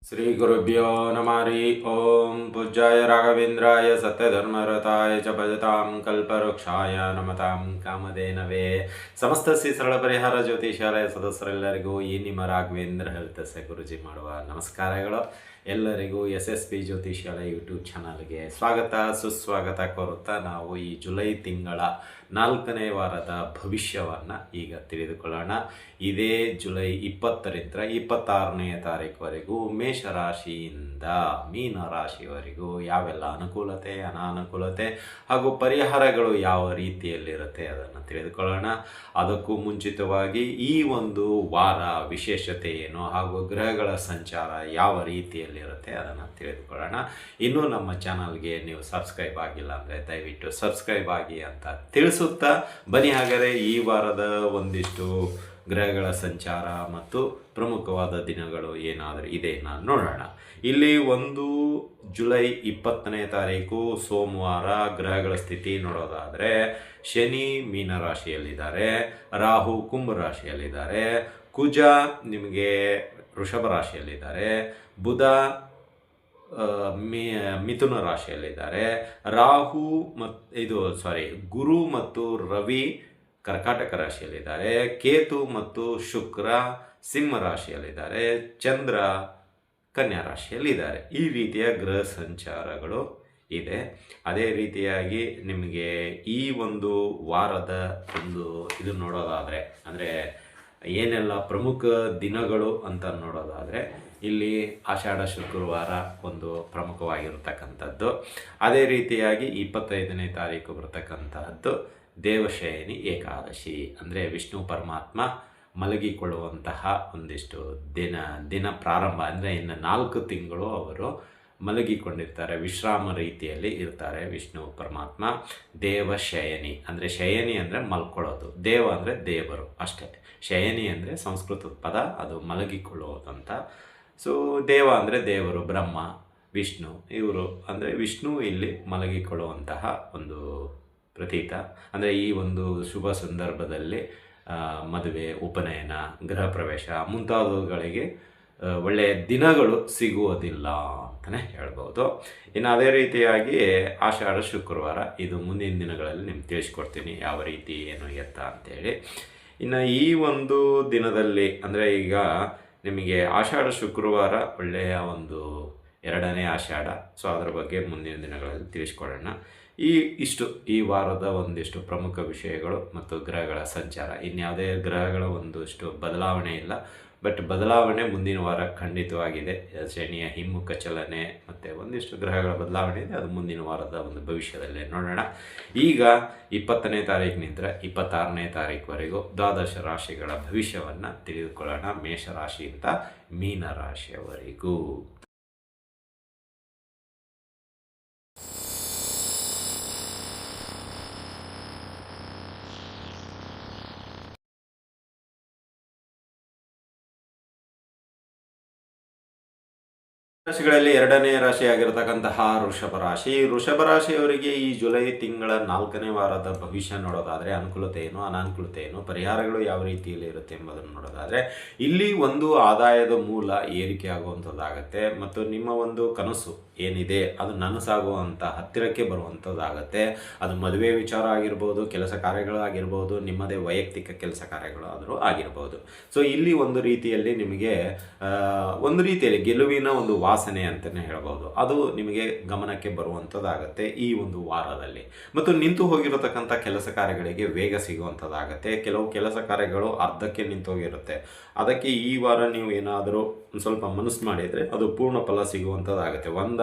ಶ್ರೀ ಗುರುಭ್ಯೋ ನಮಃ ಓಂ ಪೂಜ್ಯಾಯ ರಾಘವೇಂದ್ರಾಯ ಸತ್ಯಧರ್ಮರತಾಯ ಚ ಭಜತಾಂ ಕಲ್ಪವೃಕ್ಷಾಯ ನಮತಾಂ ಕಾಮಧೇನವೇ. ಸಮಸ್ತ ಶ್ರೀ ಸರಳ ಪರಿಹಾರ ಜ್ಯೋತಿಷಾಲಯ ಸದಸ್ಯರೆಲ್ಲರಿಗೂ ಈ ನಿಮ್ಮ ರಾಘವೇಂದ್ರ ಹೆಲ್ತ್ ಗುರುಜಿ ಮಾಡುವ ನಮಸ್ಕಾರಗಳು. ಎಲ್ಲರಿಗೂ SSP ಜ್ಯೋತಿಷಾಲಯ ಯೂಟ್ಯೂಬ್ ಚಾನಲ್ಗೆ ಸ್ವಾಗತ ಸುಸ್ವಾಗತ ಕೋರುತ್ತಾ ನಾವು ಈ ಜುಲೈ ತಿಂಗಳ 4ನೇ ವಾರದ ಭವಿಷ್ಯವನ್ನು ಈಗ ತಿಳಿದುಕೊಳ್ಳೋಣ. ಇದೇ ಜುಲೈ 20ರಿಂದ 26ನೇ ತಾರೀಕುವರೆಗೂ ಮೇಷರಾಶಿಯಿಂದ ಮೀನರಾಶಿಯವರೆಗೂ ಯಾವೆಲ್ಲ ಅನುಕೂಲತೆ ಅನಾನುಕೂಲತೆ ಹಾಗೂ ಪರಿಹಾರಗಳು ಯಾವ ರೀತಿಯಲ್ಲಿರುತ್ತೆ ಅದನ್ನು ತಿಳಿದುಕೊಳ್ಳೋಣ. ಅದಕ್ಕೂ ಮುಂಚಿತವಾಗಿ ಈ ಒಂದು ವಾರ ವಿಶೇಷತೆ ಏನು ಹಾಗೂ ಗ್ರಹಗಳ ಸಂಚಾರ ಯಾವ ರೀತಿಯಲ್ಲಿರುತ್ತೆ ಅದನ್ನು ತಿಳಿದುಕೊಳ್ಳೋಣ. ಇನ್ನೂ ನಮ್ಮ ಚಾನಲ್ಗೆ ನೀವು ಸಬ್ಸ್ಕ್ರೈಬ್ ಆಗಿಲ್ಲ ಅಂದರೆ ದಯವಿಟ್ಟು ಸಬ್ಸ್ಕ್ರೈಬ್ ಆಗಿ ಅಂತ ತಿಳಿಸುತ್ತಾ ಬನ್ನಿ ಹಾಗಾದರೆ ಈ ವಾರದ ಒಂದಿಷ್ಟು ಗ್ರಹಗಳ ಸಂಚಾರ ಮತ್ತು ಪ್ರಮುಖವಾದ ದಿನಗಳು ಏನಾದರೂ ಇದೆ ನಾನು ನೋಡೋಣ. ಇಲ್ಲಿ ಜುಲೈ 20ನೇ ತಾರೀಕು ಸೋಮವಾರ ಗ್ರಹಗಳ ಸ್ಥಿತಿ ನೋಡೋದಾದರೆ ಶನಿ ಮೀನರಾಶಿಯಲ್ಲಿದ್ದಾರೆ, ರಾಹು ಕುಂಭ ರಾಶಿಯಲ್ಲಿದ್ದಾರೆ, ಕುಜ ನಿಮಗೆ ವೃಷಭ ರಾಶಿಯಲ್ಲಿದ್ದಾರೆ, ಬುಧ ಮಿಥುನ ರಾಶಿಯಲ್ಲಿದ್ದಾರೆ, ಗುರು ಮತ್ತು ರವಿ ಕರ್ಕಾಟಕ ರಾಶಿಯಲ್ಲಿದ್ದಾರೆ, ಕೇತು ಮತ್ತು ಶುಕ್ರ ಸಿಂಹ ರಾಶಿಯಲ್ಲಿದ್ದಾರೆ, ಚಂದ್ರ ಕನ್ಯಾ ರಾಶಿಯಲ್ಲಿದ್ದಾರೆ. ಈ ರೀತಿಯ ಗ್ರಹ ಸಂಚಾರಗಳು ಇದೆ. ಅದೇ ರೀತಿಯಾಗಿ ನಿಮಗೆ ಈ ಒಂದು ವಾರದ ಇದು ನೋಡೋದಾದರೆ ಅಂದರೆ ಏನೆಲ್ಲ ಪ್ರಮುಖ ದಿನಗಳು ಅಂತ ನೋಡೋದಾದರೆ ಇಲ್ಲಿ ಆಷಾಢ ಶುಕ್ರವಾರ ಒಂದು ಪ್ರಮುಖವಾಗಿರತಕ್ಕಂಥದ್ದು. ಅದೇ ರೀತಿಯಾಗಿ 25ನೇ ತಾರೀಕು ಬರ್ತಕ್ಕಂತಹದ್ದು ದೇವಶಯನಿ ಏಕಾದಶಿ, ಅಂದರೆ ವಿಷ್ಣು ಪರಮಾತ್ಮ ಮಲಗಿಕೊಳ್ಳುವಂತಹ ಒಂದಿಷ್ಟು ದಿನ ಪ್ರಾರಂಭ. ಅಂದರೆ ಇನ್ನು 4 ತಿಂಗಳು ಅವರು ಮಲಗಿಕೊಂಡಿರ್ತಾರೆ, ವಿಶ್ರಾಮ ರೀತಿಯಲ್ಲಿ ಇರ್ತಾರೆ ವಿಷ್ಣು ಪರಮಾತ್ಮ. ದೇವಶಯನಿ ಅಂದರೆ ಶಯನಿ ಅಂದರೆ ಮಲ್ಕೊಳ್ಳೋದು, ದೇವ ಅಂದರೆ ದೇವರು ಅಷ್ಟೇ. ಶಯನಿ ಅಂದರೆ ಸಂಸ್ಕೃತದ ಪದ, ಅದು ಮಲಗಿಕೊಳ್ಳುವುದಂತ. ಸೊ ದೇವ ಅಂದರೆ ದೇವರು, ಬ್ರಹ್ಮ ವಿಷ್ಣು, ಇವರು ಅಂದರೆ ವಿಷ್ಣು ಇಲ್ಲಿ ಮಲಗಿಕೊಳ್ಳುವಂತಹ ಒಂದು ಪ್ರತೀತ. ಅಂದರೆ ಈ ಒಂದು ಶುಭ ಸಂದರ್ಭದಲ್ಲಿ ಮದುವೆ, ಉಪನಯನ, ಗೃಹ ಪ್ರವೇಶ ಮುಂತಾದವುಗಳಿಗೆ ಒಳ್ಳೆಯ ದಿನಗಳು ಸಿಗುವುದಿಲ್ಲ ಅಂತಲೇ ಹೇಳ್ಬೋದು. ಇನ್ನು ಅದೇ ರೀತಿಯಾಗಿ ಆಷಾಢ ಶುಕ್ರವಾರ, ಇದು ಮುಂದಿನ ದಿನಗಳಲ್ಲಿ ನಿಮ್ಗೆ ತಿಳಿಸ್ಕೊಡ್ತೀನಿ ಯಾವ ರೀತಿ ಏನು ಎತ್ತ ಅಂತೇಳಿ. ಇನ್ನು ಈ ಒಂದು ದಿನದಲ್ಲಿ ಅಂದರೆ ಈಗ ನಿಮಗೆ ಆಷಾಢ ಶುಕ್ರವಾರ ಒಳ್ಳೆಯ ಒಂದು 2ನೇ ಆಷಾಢ. ಸೊ ಅದರ ಬಗ್ಗೆ ಮುಂದಿನ ದಿನಗಳಲ್ಲಿ ತಿಳಿಸ್ಕೊಡೋಣ. ಈ ವಾರದ ಒಂದಿಷ್ಟು ಪ್ರಮುಖ ವಿಷಯಗಳು ಮತ್ತು ಗ್ರಹಗಳ ಸಂಚಾರ. ಇನ್ಯಾವುದೇ ಗ್ರಹಗಳ ಒಂದಿಷ್ಟು ಬದಲಾವಣೆ ಇಲ್ಲ, ಬಟ್ ಬದಲಾವಣೆ ಮುಂದಿನ ವಾರ ಖಂಡಿತವಾಗಿದೆ. ಶನಿಯ ಹಿಮ್ಮುಖ ಚಲನೆ ಮತ್ತು ಒಂದಿಷ್ಟು ಗ್ರಹಗಳ ಬದಲಾವಣೆ ಇದೆ, ಅದು ಮುಂದಿನ ವಾರದ ಒಂದು ಭವಿಷ್ಯದಲ್ಲೇ ನೋಡೋಣ. ಈಗ 20ನೇ ತಾರೀಕಿನಿಂದ 26ನೇ ತಾರೀಕುವರೆಗೂ ದ್ವಾದಶ ರಾಶಿಗಳ ಭವಿಷ್ಯವನ್ನು ತಿಳಿದುಕೊಳ್ಳೋಣ, ಮೇಷರಾಶಿಯಿಂದ ಮೀನರಾಶಿಯವರೆಗೂ. ರಾಶಿಗಳಲ್ಲಿ 2ನೇ ರಾಶಿಯಾಗಿರತಕ್ಕಂತಹ ವೃಷಭ ರಾಶಿಯವರಿಗೆ ಈ ಜುಲೈ ತಿಂಗಳ 4ನೇ ವಾರದ ಭವಿಷ್ಯ ನೋಡೋದಾದರೆ ಅನುಕೂಲತೆ ಏನು ಅನಾನುಕೂಲತೆ ಏನು, ಪರಿಹಾರಗಳು ಯಾವ ರೀತಿಯಲ್ಲಿ ಇರುತ್ತೆ ಎಂಬುದನ್ನು ನೋಡೋದಾದರೆ ಇಲ್ಲಿ ಒಂದು ಆದಾಯದ ಮೂಲ ಏರಿಕೆ ಆಗುವಂಥದ್ದಾಗತ್ತೆ ಮತ್ತು ನಿಮ್ಮ ಒಂದು ಕನಸು ಏನಿದೆ ಅದು ನನಸಾಗುವಂಥ ಹತ್ತಿರಕ್ಕೆ ಬರುವಂಥದ್ದಾಗತ್ತೆ. ಅದು ಮದುವೆ ವಿಚಾರ ಆಗಿರ್ಬೋದು, ಕೆಲಸ ಕಾರ್ಯಗಳಾಗಿರ್ಬೋದು, ನಿಮ್ಮದೇ ವೈಯಕ್ತಿಕ ಕೆಲಸ ಕಾರ್ಯಗಳು ಆದರೂ ಆಗಿರ್ಬೋದು. ಸೊ ಇಲ್ಲಿ ಒಂದು ರೀತಿಯಲ್ಲಿ ನಿಮಗೆ ಗೆಲುವಿನ ಒಂದು ವಾಸನೆ ಅಂತಲೇ ಹೇಳ್ಬೋದು, ಅದು ನಿಮಗೆ ಗಮನಕ್ಕೆ ಬರುವಂಥದ್ದಾಗತ್ತೆ ಈ ಒಂದು ವಾರದಲ್ಲಿ. ಮತ್ತು ನಿಂತು ಹೋಗಿರತಕ್ಕಂಥ ಕೆಲಸ ಕಾರ್ಯಗಳಿಗೆ ವೇಗ ಸಿಗುವಂಥದ್ದಾಗತ್ತೆ. ಕೆಲವು ಕೆಲಸ ಕಾರ್ಯಗಳು ಅರ್ಧಕ್ಕೆ ನಿಂತು ಹೋಗಿರುತ್ತೆ, ಅದಕ್ಕೆ ಈ ವಾರ ನೀವು ಏನಾದರೂ ಸ್ವಲ್ಪ ಮನಸ್ಸು ಮಾಡಿದರೆ ಅದು ಪೂರ್ಣ ಫಲ ಸಿಗುವಂಥದ್ದಾಗುತ್ತೆ.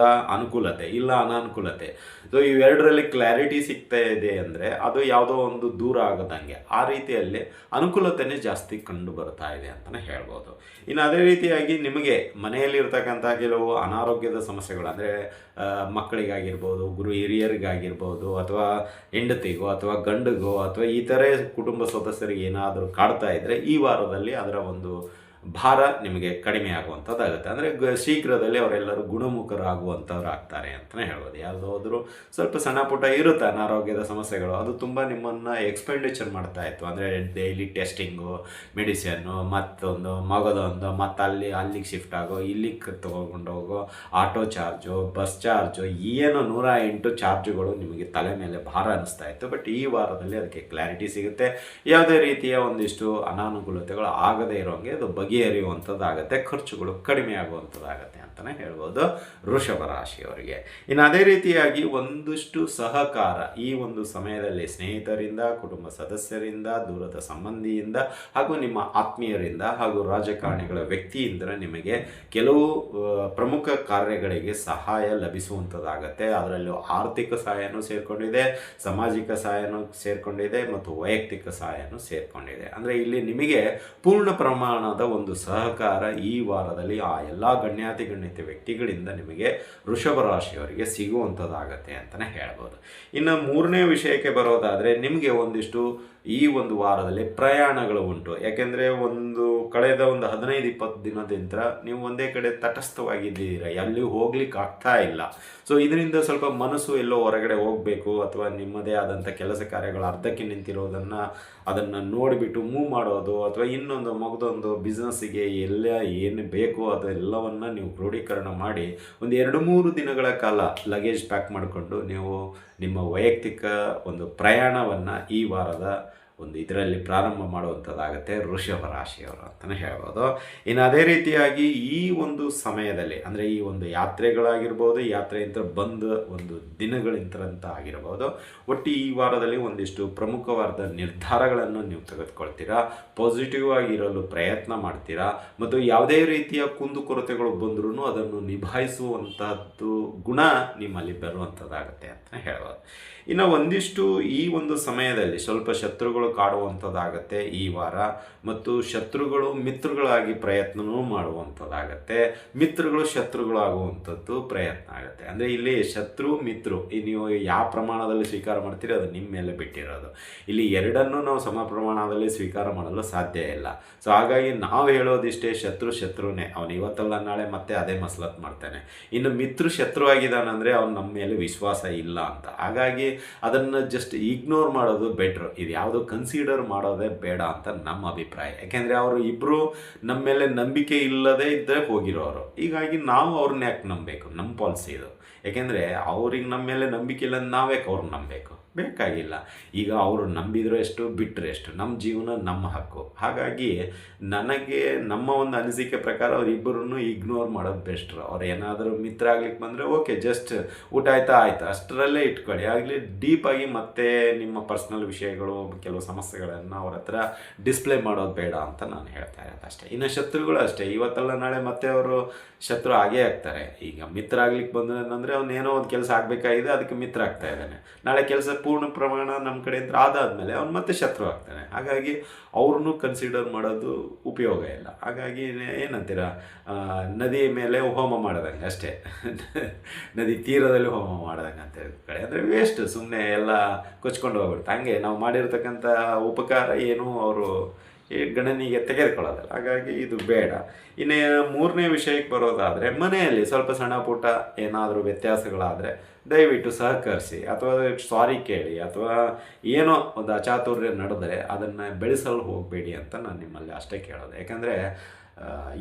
ಅನುಕೂಲತೆ ಇಲ್ಲ ಅನಾನುಕೂಲತೆ, ಸೊ ಇವೆರಡರಲ್ಲಿ ಕ್ಲಾರಿಟಿ ಸಿಗ್ತಾ ಇದೆ ಅಂದರೆ ಅದು ಯಾವುದೋ ಒಂದು ದೂರ ಆಗೋದಂಗೆ, ಆ ರೀತಿಯಲ್ಲಿ ಅನುಕೂಲತೆಯೇ ಜಾಸ್ತಿ ಕಂಡು ಬರ್ತಾ ಇದೆ ಅಂತಲೇ ಹೇಳ್ಬೋದು. ಇನ್ನು ಅದೇ ರೀತಿಯಾಗಿ ನಿಮಗೆ ಮನೆಯಲ್ಲಿರ್ತಕ್ಕಂಥ ಕೆಲವು ಅನಾರೋಗ್ಯದ ಸಮಸ್ಯೆಗಳು, ಅಂದರೆ ಮಕ್ಕಳಿಗಾಗಿರ್ಬೋದು, ಹಿರಿಯರಿಗಾಗಿರ್ಬೋದು, ಅಥವಾ ಹೆಂಡತಿಗೋ ಅಥವಾ ಗಂಡಿಗೋ ಅಥವಾ ಇತರೆ ಕುಟುಂಬ ಸದಸ್ಯರಿಗೆ ಏನಾದರೂ ಕಾಡ್ತಾ ಇದ್ದರೆ ಈ ವಾರದಲ್ಲಿ ಅದರ ಒಂದು ಭಾರ ನಿಮಗೆ ಕಡಿಮೆ ಆಗುವಂಥದ್ದಾಗುತ್ತೆ. ಅಂದರೆ ಶೀಘ್ರದಲ್ಲಿ ಅವರೆಲ್ಲರೂ ಗುಣಮುಖರಾಗುವಂಥವ್ರು ಆಗ್ತಾರೆ ಅಂತಲೇ ಹೇಳ್ಬೋದು. ಯಾವುದಾದ್ರೂ ಸ್ವಲ್ಪ ಸಣ್ಣ ಪುಟ್ಟ ಇರುತ್ತೆ ಅನಾರೋಗ್ಯದ ಸಮಸ್ಯೆಗಳು, ಅದು ತುಂಬ ನಿಮ್ಮನ್ನು ಎಕ್ಸ್ಪೆಂಡಿಚರ್ ಮಾಡ್ತಾ ಇತ್ತು. ಅಂದರೆ ಡೈಲಿ ಟೆಸ್ಟಿಂಗು, ಮೆಡಿಸಿನ್ನು, ಮತ್ತೊಂದು ಮಗದೊಂದು, ಮತ್ತು ಅಲ್ಲಿಗೆ ಶಿಫ್ಟ್ ಆಗೋ, ಇಲ್ಲಿಗೆ ತೊಗೊಂಡು ಹೋಗೋ, ಆಟೋ ಚಾರ್ಜು, ಬಸ್ ಚಾರ್ಜು, ಏನು 108 ಚಾರ್ಜುಗಳು ನಿಮಗೆ ತಲೆ ಮೇಲೆ ಭಾರ ಅನ್ನಿಸ್ತಾ ಇತ್ತು. ಬಟ್ ಈ ವಾರದಲ್ಲಿ ಅದಕ್ಕೆ ಕ್ಲಾರಿಟಿ ಸಿಗುತ್ತೆ. ಯಾವುದೇ ರೀತಿಯ ಒಂದಿಷ್ಟು ಅನಾನುಕೂಲತೆಗಳು ಆಗದೇ ಇರೋಂಗೆ ಅದು ಬಗೆಹರಿಯುವಂಥದ್ದಾಗತ್ತೆ, ಖರ್ಚುಗಳು ಕಡಿಮೆ ಆಗುವಂಥದ್ದಾಗತ್ತೆ ಅಂತಲೇ ಹೇಳ್ಬೋದು ವೃಷಭ ರಾಶಿಯವರಿಗೆ. ಇನ್ನು ಅದೇ ರೀತಿಯಾಗಿ ಒಂದಷ್ಟು ಸಹಕಾರ ಈ ಒಂದು ಸಮಯದಲ್ಲಿ ಸ್ನೇಹಿತರಿಂದ, ಕುಟುಂಬ ಸದಸ್ಯರಿಂದ, ದೂರದ ಸಂಬಂಧಿಯಿಂದ ಹಾಗೂ ನಿಮ್ಮ ಆತ್ಮೀಯರಿಂದ ಹಾಗೂ ರಾಜಕಾರಣಿಗಳ ವ್ಯಕ್ತಿಯಿಂದ ನಿಮಗೆ ಕೆಲವು ಪ್ರಮುಖ ಕಾರ್ಯಗಳಿಗೆ ಸಹಾಯ ಲಭಿಸುವಂಥದ್ದಾಗತ್ತೆ. ಅದರಲ್ಲೂ ಆರ್ಥಿಕ ಸಹಾಯನೂ ಸೇರಿಕೊಂಡಿದೆ, ಸಾಮಾಜಿಕ ಸಹಾಯನೂ ಸೇರಿಕೊಂಡಿದೆ ಮತ್ತು ವೈಯಕ್ತಿಕ ಸಹಾಯನೂ ಸೇರಿಕೊಂಡಿದೆ. ಅಂದರೆ ಇಲ್ಲಿ ನಿಮಗೆ ಪೂರ್ಣ ಪ್ರಮಾಣದ ಒಂದು ಸಹಕಾರ ಈ ವಾರದಲ್ಲಿ ಆ ಎಲ್ಲ ಗಣ್ಯಾತಿ ವ್ಯಕ್ತಿಗಳಿಂದ ನಿಮಗೆ ವೃಷಭ ರಾಶಿಯವರಿಗೆ ಸಿಗುವಂಥದ್ದಾಗತ್ತೆ ಅಂತಲೇ ಹೇಳ್ಬೋದು. ಇನ್ನು ಮೂರನೇ ವಿಷಯಕ್ಕೆ ಬರೋದಾದರೆ, ನಿಮಗೆ ಒಂದಿಷ್ಟು ಈ ಒಂದು ವಾರದಲ್ಲಿ ಪ್ರಯಾಣಗಳು ಉಂಟು. ಯಾಕೆಂದರೆ ಕಳೆದ 15-20 ದಿನದಿಂದ ನೀವು ಒಂದೇ ಕಡೆ ತಟಸ್ಥವಾಗಿದ್ದೀರ, ಎಲ್ಲಿ ಹೋಗ್ಲಿಕ್ಕೆ ಆಗ್ತಾ ಇಲ್ಲ. ಸೊ ಇದರಿಂದ ಸ್ವಲ್ಪ ಮನಸ್ಸು ಎಲ್ಲೋ ಹೊರಗಡೆ ಹೋಗಬೇಕು ಅಥವಾ ನಿಮ್ಮದೇ ಆದಂಥ ಕೆಲಸ ಕಾರ್ಯಗಳು ಅರ್ಧಕ್ಕೆ ಅದನ್ನು ನೋಡಿಬಿಟ್ಟು ಮೂವ್ ಮಾಡೋದು, ಅಥವಾ ಇನ್ನೊಂದು ಮಗದೊಂದು ಬಿಸ್ನೆಸ್ಸಿಗೆ ಏನು ಬೇಕೋ ಅದೆಲ್ಲವನ್ನು ನೀವು ಕ್ರೋಢೀಕರಣ ಮಾಡಿ 2-3 ದಿನಗಳ ಕಾಲ ಲಗೇಜ್ ಪ್ಯಾಕ್ ಮಾಡಿಕೊಂಡು ನೀವು ನಿಮ್ಮ ವೈಯಕ್ತಿಕ ಒಂದು ಪ್ರಯಾಣವನ್ನು ಈ ವಾರದ ಇದರಲ್ಲಿ ಪ್ರಾರಂಭ ಮಾಡುವಂಥದ್ದಾಗುತ್ತೆ ವೃಷಭ ರಾಶಿಯವರು ಅಂತಲೇ ಹೇಳ್ಬೋದು. ಇನ್ನು ಅದೇ ರೀತಿಯಾಗಿ ಈ ಒಂದು ಸಮಯದಲ್ಲಿ, ಅಂದರೆ ಈ ಒಂದು ಯಾತ್ರೆಗಳಾಗಿರ್ಬೋದು, ಯಾತ್ರೆಯಿಂದ ಬಂದ ದಿನಗಳಿಂತ ಆಗಿರ್ಬೋದು, ಒಟ್ಟು ಈ ವಾರದಲ್ಲಿ ಒಂದಿಷ್ಟು ಪ್ರಮುಖವಾದ ನಿರ್ಧಾರಗಳನ್ನು ನೀವು ತೆಗೆದುಕೊಳ್ತೀರಾ, ಪಾಸಿಟಿವ್ ಆಗಿರಲು ಪ್ರಯತ್ನ ಮಾಡ್ತೀರಾ, ಮತ್ತು ಯಾವುದೇ ರೀತಿಯ ಕುಂದುಕೊರತೆಗಳು ಬಂದ್ರೂ ಅದನ್ನು ನಿಭಾಯಿಸುವಂಥದ್ದು ಗುಣ ನಿಮ್ಮಲ್ಲಿ ಬರುವಂಥದ್ದಾಗುತ್ತೆ ಅಂತಲೇ ಹೇಳ್ಬೋದು. ಇನ್ನು ಒಂದಿಷ್ಟು ಈ ಒಂದು ಸಮಯದಲ್ಲಿ ಸ್ವಲ್ಪ ಶತ್ರುಗಳು ಕಾಡುವಂಥದ್ದಾಗತ್ತೆ ಈ ವಾರ, ಮತ್ತು ಶತ್ರುಗಳು ಮಿತ್ರಗಳಾಗಿ ಪ್ರಯತ್ನವೂ ಮಾಡುವಂಥದ್ದಾಗತ್ತೆ, ಮಿತ್ರಗಳು ಶತ್ರುಗಳಾಗುವಂಥದ್ದು ಪ್ರಯತ್ನ ಆಗುತ್ತೆ. ಅಂದರೆ ಇಲ್ಲಿ ಶತ್ರು ಮಿತ್ರು ನೀವು ಯಾವ ಪ್ರಮಾಣದಲ್ಲಿ ಸ್ವೀಕಾರ ಮಾಡ್ತೀರಿ ಅದು ನಿಮ್ಮ ಮೇಲೆ ಬಿಟ್ಟಿರೋದು. ಇಲ್ಲಿ ಎರಡನ್ನೂ ನಾವು ಸಮ ಪ್ರಮಾಣದಲ್ಲಿ ಸ್ವೀಕಾರ ಮಾಡಲು ಸಾಧ್ಯ ಇಲ್ಲ. ಸೊ ಹಾಗಾಗಿ ನಾವು ಹೇಳೋದಿಷ್ಟೇ, ಶತ್ರುನೇ, ಅವನು ಇವತ್ತಲ್ಲ ನಾಳೆ ಮತ್ತೆ ಅದೇ ಮಸಲತ್ ಮಾಡ್ತಾನೆ. ಇನ್ನು ಶತ್ರು ಆಗಿದ್ದಾನಂದರೆ ಅವ್ನು ನಮ್ಮ ಮೇಲೆ ವಿಶ್ವಾಸ ಇಲ್ಲ ಅಂತ. ಹಾಗಾಗಿ ಅದನ್ನು ಜಸ್ಟ್ ಇಗ್ನೋರ್ ಮಾಡೋದು ಬೆಟ್ರು. ಇದು ಯಾವುದು ಕನ್ಸಿಡರ್ ಮಾಡೋದೇ ಬೇಡ ಅಂತ ನಮ್ಮ ಅಭಿಪ್ರಾಯ. ಯಾಕೆಂದರೆ ಅವರು ಇಬ್ಬರು ನಮ್ಮ ಮೇಲೆ ನಂಬಿಕೆ ಇಲ್ಲದೇ ಇದ್ದರೆ ಹೋಗಿರೋರು. ಹೀಗಾಗಿ ನಾವು ಅವ್ರನ್ನ ಯಾಕೆ ನಂಬಬೇಕು? ನಮ್ಮ ಪಾಲಿಸಿ ಇದು. ಯಾಕೆಂದರೆ ಅವ್ರಿಗೆ ನಮ್ಮ ಮೇಲೆ ನಂಬಿಕೆ ಇಲ್ಲ, ನಾವ್ಯಾಕೆ ಅವ್ರನ್ನ ನಂಬಬೇಕು? ಬೇಕಾಗಿಲ್ಲ. ಈಗ ಅವರು ನಂಬಿದ್ರು ಎಷ್ಟು, ಬಿಟ್ಟರೆ ಎಷ್ಟು, ನಮ್ಮ ಜೀವನ ನಮ್ಮ ಹಕ್ಕು. ಹಾಗಾಗಿ ನನಗೆ ನಮ್ಮ ಒಂದು ಅನಿಸಿಕೆ ಪ್ರಕಾರ ಅವರಿಬ್ಬರನ್ನು ಇಗ್ನೋರ್ ಮಾಡೋದು ಬೆಸ್ಟ್ರು. ಅವ್ರು ಏನಾದರೂ ಮಿತ್ರ ಆಗ್ಲಿಕ್ಕೆ ಬಂದರೆ ಓಕೆ, ಜಸ್ಟ್ ಊಟ ಆಯಿತಾ ಆಯಿತು ಅಷ್ಟರಲ್ಲೇ ಇಟ್ಕೊಳ್ಳಿ. ಆಗಲಿ ಡೀಪಾಗಿ ಮತ್ತೆ ನಿಮ್ಮ ಪರ್ಸ್ನಲ್ ವಿಷಯಗಳು, ಕೆಲವು ಸಮಸ್ಯೆಗಳನ್ನು ಅವ್ರ ಹತ್ರ ಡಿಸ್ಪ್ಲೇ ಮಾಡೋದು ಬೇಡ ಅಂತ ನಾನು ಹೇಳ್ತಾ ಇರೋದು ಅಷ್ಟೇ. ಇನ್ನು ಶತ್ರುಗಳು ಅಷ್ಟೇ, ಇವತ್ತಲ್ಲ ನಾಳೆ ಮತ್ತೆ ಅವರು ಶತ್ರು ಆಗೇ ಆಗ್ತಾರೆ. ಈಗ ಮಿತ್ರ ಆಗ್ಲಿಕ್ಕೆ ಬಂದರೆ ಅವನೇನೋ ಒಂದು ಕೆಲಸ ಆಗಬೇಕಾಗಿದೆ, ಅದಕ್ಕೆ ಮಿತ್ರ ಆಗ್ತಾ ಇದ್ದಾನೆ. ನಾಳೆ ಕೆಲಸ ಪೂರ್ಣ ಪ್ರಮಾಣ ನಮ್ಮ ಕಡೆಯಿಂದ ಆದಾದಮೇಲೆ ಅವ್ನು ಮತ್ತೆ ಶತ್ರು ಆಗ್ತಾನೆ. ಹಾಗಾಗಿ ಅವ್ರನ್ನೂ ಕನ್ಸಿಡರ್ ಮಾಡೋದು ಉಪಯೋಗ ಇಲ್ಲ. ಹಾಗಾಗಿ ಏನಂತೀರ, ನದಿ ಮೇಲೆ ಹೋಮ ಮಾಡ್ದಂಗೆ ಅಷ್ಟೇ, ನದಿ ತೀರದಲ್ಲಿ ಹೋಮ ಮಾಡ್ದಂಗೆ ಅಂತ ಕಡೆ. ಅಂದರೆ ವೇಸ್ಟ್, ಸುಮ್ಮನೆ ಎಲ್ಲ ಕೊಚ್ಕೊಂಡು ಹೋಗ್ಬಿಡುತ್ತೆ. ಹಂಗೆ ನಾವು ಮಾಡಿರ್ತಕ್ಕಂಥ ಉಪಕಾರ ಏನು ಅವರು ಗಣನೆಗೆ ತೆಗೆದುಕೊಳ್ಳೋದಲ್ಲ. ಹಾಗಾಗಿ ಇದು ಬೇಡ. ಇನ್ನು ಮೂರನೇ ವಿಷಯಕ್ಕೆ ಬರೋದಾದರೆ, ಮನೆಯಲ್ಲಿ ಸ್ವಲ್ಪ ಸಣ್ಣ ಪುಟ್ಟ ಏನಾದರೂ ವ್ಯತ್ಯಾಸಗಳಾದರೆ ದಯವಿಟ್ಟು ಸಹಕರಿಸಿ, ಅಥವಾ ಸಾರಿ ಕೇಳಿ, ಅಥವಾ ಏನೋ ಒಂದು ಅಚಾತುರ್ಯ ನಡೆದರೆ ಅದನ್ನು ಬೆಳೆಸಲು ಹೋಗಬೇಡಿ ಅಂತ ನಾನು ನಿಮ್ಮಲ್ಲಿ ಅಷ್ಟೇ ಕೇಳೋದು. ಯಾಕಂದರೆ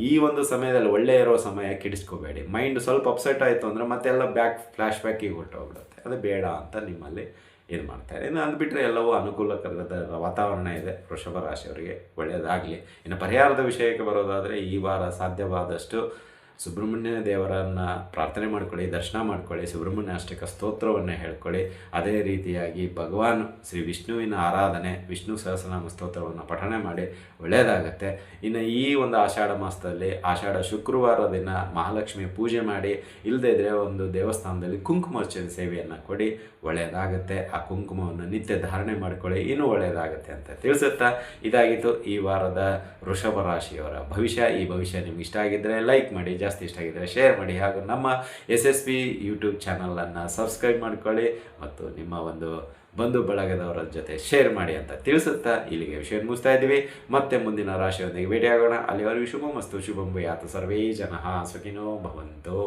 ಈ ಒಂದು ಸಮಯದಲ್ಲಿ ಒಳ್ಳೆ ಇರೋ ಸಮಯ ಕೆಡಿಸ್ಕೋಬೇಡಿ. ಮೈಂಡ್ ಸ್ವಲ್ಪ ಅಪ್ಸೆಟ್ ಆಯಿತು ಅಂದರೆ ಮತ್ತೆಲ್ಲ ಫ್ಲ್ಯಾಶ್ ಬ್ಯಾಕಿಗೆ ಹೊರಟೋಗ್ಬಿಡುತ್ತೆ. ಅದು ಬೇಡ ಅಂತ ನಿಮ್ಮಲ್ಲಿ ಇದು ಮಾಡ್ತಾರೆ. ಇನ್ನು ಅಂದ್ಬಿಟ್ರೆ ಎಲ್ಲವೂ ಅನುಕೂಲಕರದ ವಾತಾವರಣ ಇದೆ ವೃಷಭ ರಾಶಿಯವರಿಗೆ, ಒಳ್ಳೆಯದಾಗಲಿ. ಇನ್ನು ಪರಿಹಾರದ ವಿಷಯಕ್ಕೆ ಬರೋದಾದರೆ, ಈ ವಾರ ಸಾಧ್ಯವಾದಷ್ಟು ಸುಬ್ರಹ್ಮಣ್ಯ ದೇವರನ್ನು ಪ್ರಾರ್ಥನೆ ಮಾಡ್ಕೊಳ್ಳಿ, ದರ್ಶನ ಮಾಡ್ಕೊಳ್ಳಿ, ಸುಬ್ರಹ್ಮಣ್ಯ ಅಷ್ಟಕ ಸ್ತೋತ್ರವನ್ನು ಹೇಳ್ಕೊಳ್ಳಿ. ಅದೇ ರೀತಿಯಾಗಿ ಭಗವಾನ್ ಶ್ರೀ ವಿಷ್ಣುವಿನ ಆರಾಧನೆ, ವಿಷ್ಣು ಸಹಸ್ರನಾಮ ಸ್ತೋತ್ರವನ್ನು ಪಠಣೆ ಮಾಡಿ, ಒಳ್ಳೆಯದಾಗತ್ತೆ. ಇನ್ನು ಈ ಒಂದು ಆಷಾಢ ಮಾಸದಲ್ಲಿ ಆಷಾಢ ಶುಕ್ರವಾರ ದಿನ ಮಹಾಲಕ್ಷ್ಮಿ ಪೂಜೆ ಮಾಡಿ, ಇಲ್ಲದೇ ಇದ್ದರೆ ಒಂದು ದೇವಸ್ಥಾನದಲ್ಲಿ ಕುಂಕುಮಾರ್ಚನೆ ಸೇವೆಯನ್ನು ಕೊಡಿ, ಒಳ್ಳೆಯದಾಗತ್ತೆ. ಆ ಕುಂಕುಮವನ್ನು ನಿತ್ಯ ಧಾರಣೆ ಮಾಡಿಕೊಳ್ಳಿ, ಇನ್ನೂ ಒಳ್ಳೆಯದಾಗತ್ತೆ ಅಂತ ತಿಳಿಸುತ್ತಾ, ಇದಾಗಿತ್ತು ಈ ವಾರದ ವೃಷಭ ರಾಶಿಯವರ ಭವಿಷ್ಯ. ಈ ಭವಿಷ್ಯ ನಿಮ್ಗೆ ಇಷ್ಟ ಆಗಿದ್ದರೆ ಲೈಕ್ ಮಾಡಿ, ಜಾಸ್ತಿ ಇಷ್ಟ ಆಗಿದ್ದರೆ ಶೇರ್ ಮಾಡಿ, ಹಾಗೂ ನಮ್ಮ SSP ಯೂಟ್ಯೂಬ್ ಚಾನಲನ್ನು ಸಬ್ಸ್ಕ್ರೈಬ್ ಮಾಡಿಕೊಳ್ಳಿ ಮತ್ತು ನಿಮ್ಮ ಒಂದು ಬಂಧು ಬಳಗದವರ ಜೊತೆ ಶೇರ್ ಮಾಡಿ ಅಂತ ತಿಳಿಸುತ್ತಾ ಇಲ್ಲಿಗೆ ವಿಷಯ ಮುಗಿಸ್ತಾ ಇದ್ದೀವಿ. ಮತ್ತೆ ಮುಂದಿನ ರಾಶಿಯೊಂದಿಗೆ ಭೇಟಿಯಾಗೋಣ. ಅಲ್ಲಿವರೆಗೂ ಶುಭಮಸ್ತು, ಶುಭಂ ಭೂಯಾತ್, ಸರ್ವೇ ಜನಃ ಸುಖಿನೋ ಭವಂತು.